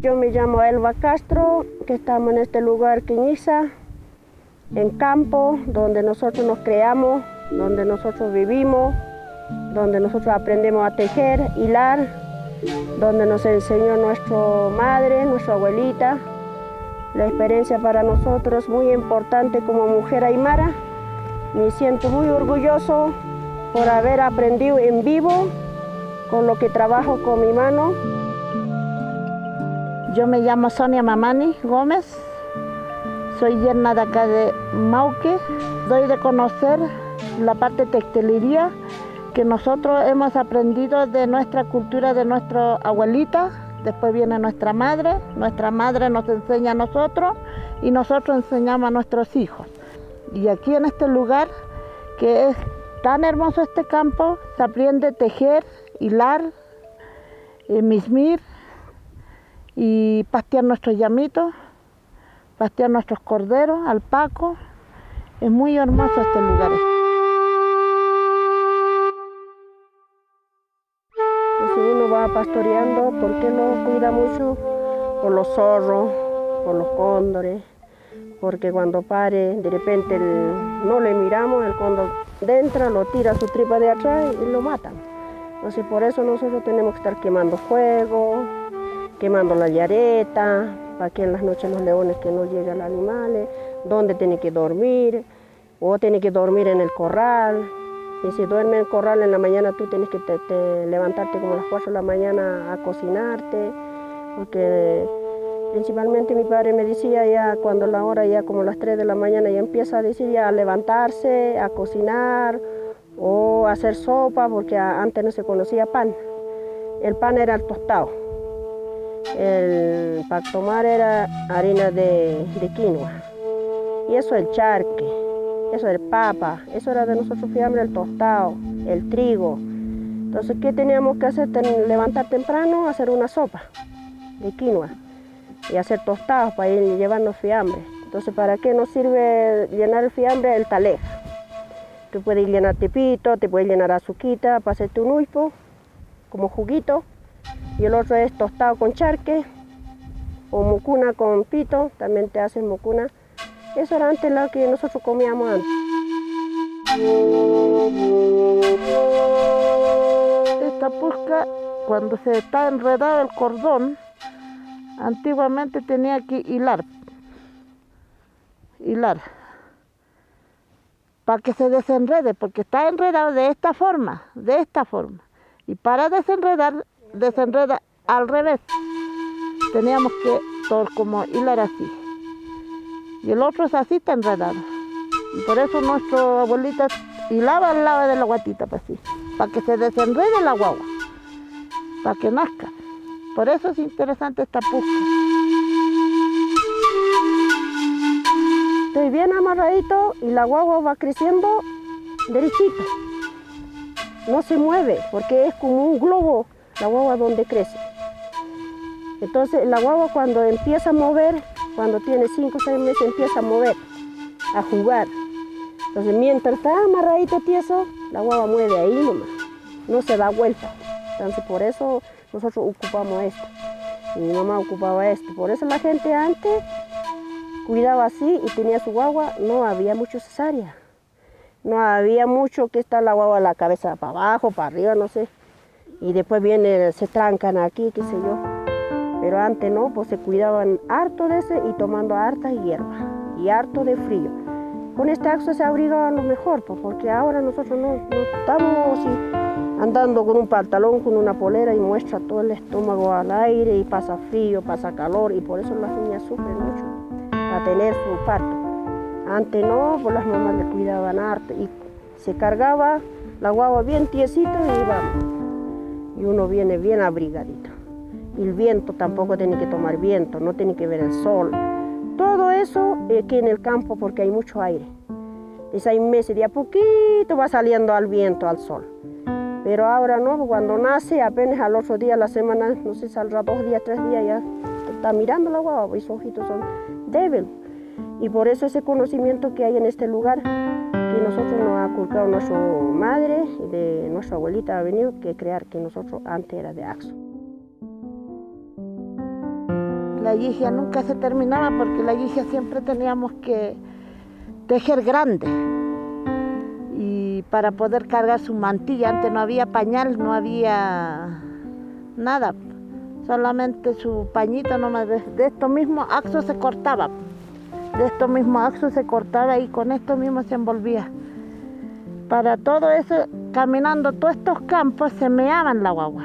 Yo me llamo Elba Castro, que estamos en este lugar Quiñiza, en campo, donde nosotros nos creamos, donde nosotros vivimos, donde nosotros aprendemos a tejer, hilar, donde nos enseñó nuestra madre, nuestra abuelita. La experiencia para nosotros es muy importante como mujer aymara. Me siento muy orgulloso por haber aprendido en vivo con lo que trabajo con mi mano. Yo me llamo Sonia Mamani Gómez, soy yerna de acá de Mauque. Doy de conocer la parte de textilería que nosotros hemos aprendido de nuestra cultura, de nuestra abuelita. Después viene nuestra madre nos enseña a nosotros y nosotros enseñamos a nuestros hijos. Y aquí en este lugar, que es tan hermoso este campo, se aprende a tejer, hilar, mismir y pastear nuestros llamitos, pastear nuestros corderos, alpacos. Es muy hermoso este lugar. Si uno va pastoreando, ¿por qué no cuida mucho? Por los zorros, por los cóndores, porque cuando pare, de repente no le miramos, el cóndor entra, lo tira su tripa de atrás y lo matan. Entonces por eso nosotros tenemos que estar quemando fuego, quemando la yareta, para que en las noches los leones que no lleguen los animales, donde tiene que dormir, o tiene que dormir en el corral. Y si duerme en el corral en la mañana, tú tienes que levantarte como a las 4 de la mañana a cocinarte, porque principalmente mi padre me decía ya cuando la hora ya como las 3 de la mañana ya empieza a decir ya a levantarse, a cocinar o a hacer sopa, porque antes no se conocía pan. El pan era el tostado. Para tomar era harina de quinoa. Y eso el charque, eso el papa, eso era de nosotros fiambre, el tostado, el trigo. Entonces, ¿qué teníamos que hacer? Levantar temprano, hacer una sopa de quinoa y hacer tostados para ir llevarnos fiambre. Entonces, ¿para qué nos sirve llenar el fiambre? El taleja. Tú puedes llenar tepito, te puedes llenar azuquita para hacerte un uipo, como juguito. Y el otro es tostado con charque o mucuna con pito, también te hacen mucuna. Eso era antes lo que nosotros comíamos antes. Esta pusca, cuando se está enredado el cordón, antiguamente tenía que hilar, para que se desenrede, porque está enredado de esta forma. Y para desenreda al revés. Teníamos que como hilar así. Y el otro es así, está enredado. Y por eso nuestra abuelita hilaba al lado de la guatita, para que se desenrede la guagua, para que nazca. Por eso es interesante esta pusca. Estoy bien amarradito y la guagua va creciendo derechito. No se mueve porque es como un globo la guagua donde crece. Entonces la guagua cuando empieza a mover, cuando tiene 5 o 6 meses empieza a mover, a jugar. Entonces mientras está amarradito tieso, la guagua mueve ahí nomás, no se da vuelta. Entonces por eso nosotros ocupamos esto. Y mi mamá ocupaba esto. Por eso la gente antes cuidaba así y tenía su guagua, no había mucho cesárea. No había mucho que está la guagua la cabeza para abajo, para arriba, no sé. Y después se trancan aquí, qué sé yo. Pero antes no, pues se cuidaban harto de ese y tomando hartas hierbas y harto de frío. Con este axo se abrigaban lo mejor, pues, porque ahora nosotros no estamos así, andando con un pantalón, con una polera y muestra todo el estómago al aire y pasa frío, pasa calor y por eso las niñas sufren mucho para tener su parto. Antes no, pues las mamás le cuidaban harto y se cargaba la guagua bien tiesito y vamos. Y uno viene bien abrigadito. Y el viento tampoco tiene que tomar viento, no tiene que ver el sol. Todo eso aquí en el campo porque hay mucho aire. De 6 meses de a poquito va saliendo al viento, al sol. Pero ahora no, cuando nace apenas al otro día, la semana, no sé, saldrá 2 días, 3 días, ya está mirando la guagua y sus ojitos son débiles. Y por eso ese conocimiento que hay en este lugar, que nosotros nos ha culcado nuestra madre y de nuestra abuelita ha venido que crear, que nosotros antes era de axo. la yigia nunca se terminaba porque la yigia siempre teníamos que tejer grande y para poder cargar su mantilla. Antes no había pañal, no había nada, solamente su pañito nomás. De estos mismos axos se cortaba, de estos mismos axos se cortaba y con esto mismo se envolvía. Para todo eso, caminando todos estos campos, se meaban la guagua.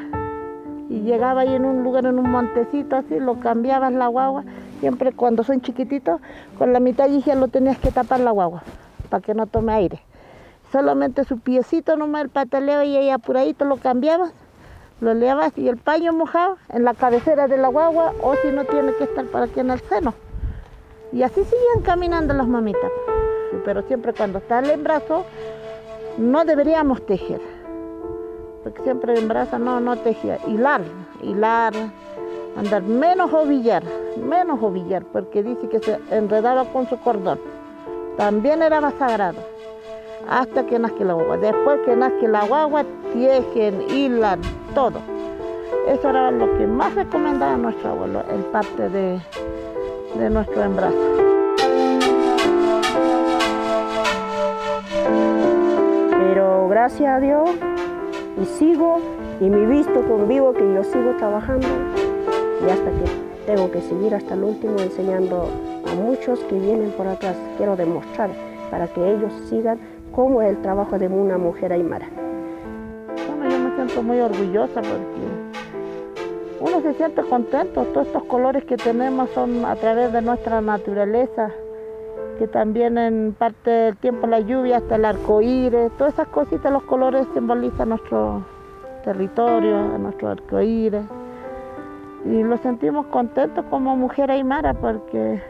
Y llegaba ahí en un lugar, en un montecito así, lo cambiabas la guagua. Siempre cuando son chiquititos, con la mitad yigia lo tenías que tapar la guagua, para que no tome aire. Solamente su piecito nomás, el pataleo, y ahí apuradito lo cambiabas, lo leabas y el paño mojado en la cabecera de la guagua, o si no tiene que estar para aquí en el seno. Y así siguen caminando las mamitas. Pero siempre cuando está el embarazo, no deberíamos tejer, porque siempre el embarazo no tejía. Hilar, andar menos ovillar, porque dice que se enredaba con su cordón. También era más sagrado, hasta que nazca la guagua. Después que nazca la guagua, tejen, hilan, todo. Eso era lo que más recomendaba nuestro abuelo, el parte de nuestro embarazo. Pero gracias a Dios, y sigo, y me visto convivo que yo sigo trabajando, y hasta que tengo que seguir hasta el último enseñando a muchos que vienen por atrás. Quiero demostrar para que ellos sigan cómo es el trabajo de una mujer aymara. Bueno, yo me siento muy orgullosa porque uno se siente contento. Todos estos colores que tenemos son a través de nuestra naturaleza, que también en parte del tiempo la lluvia, hasta el arcoíris, todas esas cositas, los colores simbolizan nuestro territorio, nuestro arcoíris. Y lo sentimos contentos como mujer aymara porque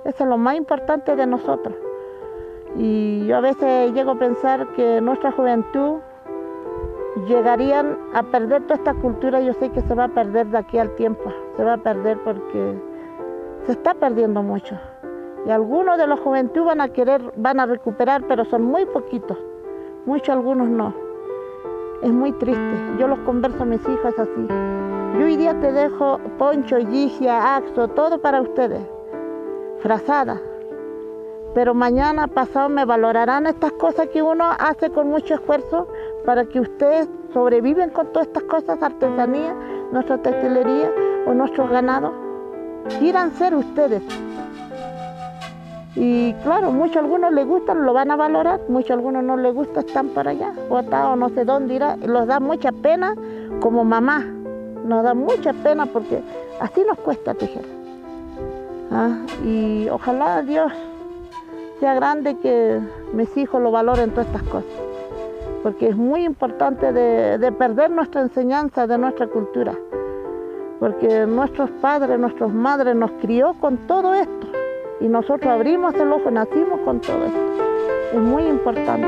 eso es lo más importante de nosotros. Y yo a veces llego a pensar que nuestra juventud llegarían a perder toda esta cultura. Yo sé que se va a perder de aquí al tiempo, se va a perder porque se está perdiendo mucho. Y algunos de la juventud van a recuperar, pero son muy poquitos, muchos, algunos no. Es muy triste. Yo los converso a mis hijas así. Yo hoy día te dejo poncho, yigia, axo, todo para ustedes, frazada. Pero mañana, pasado, me valorarán estas cosas que uno hace con mucho esfuerzo para que ustedes sobreviven con todas estas cosas, artesanía, nuestra textilería o nuestros ganados. Quieran ser ustedes. Y claro, muchos algunos les gustan, lo van a valorar, muchos algunos no les gusta, están por allá, botados no sé dónde irá. Los da mucha pena como mamá, nos da mucha pena porque así nos cuesta tejer. Y ojalá Dios sea grande que mis hijos lo valoren todas estas cosas, porque es muy importante de perder nuestra enseñanza de nuestra cultura, porque nuestros padres, nuestras madres nos crió con todo esto. Y nosotros abrimos el ojo, nacimos con todo esto. Es muy importante.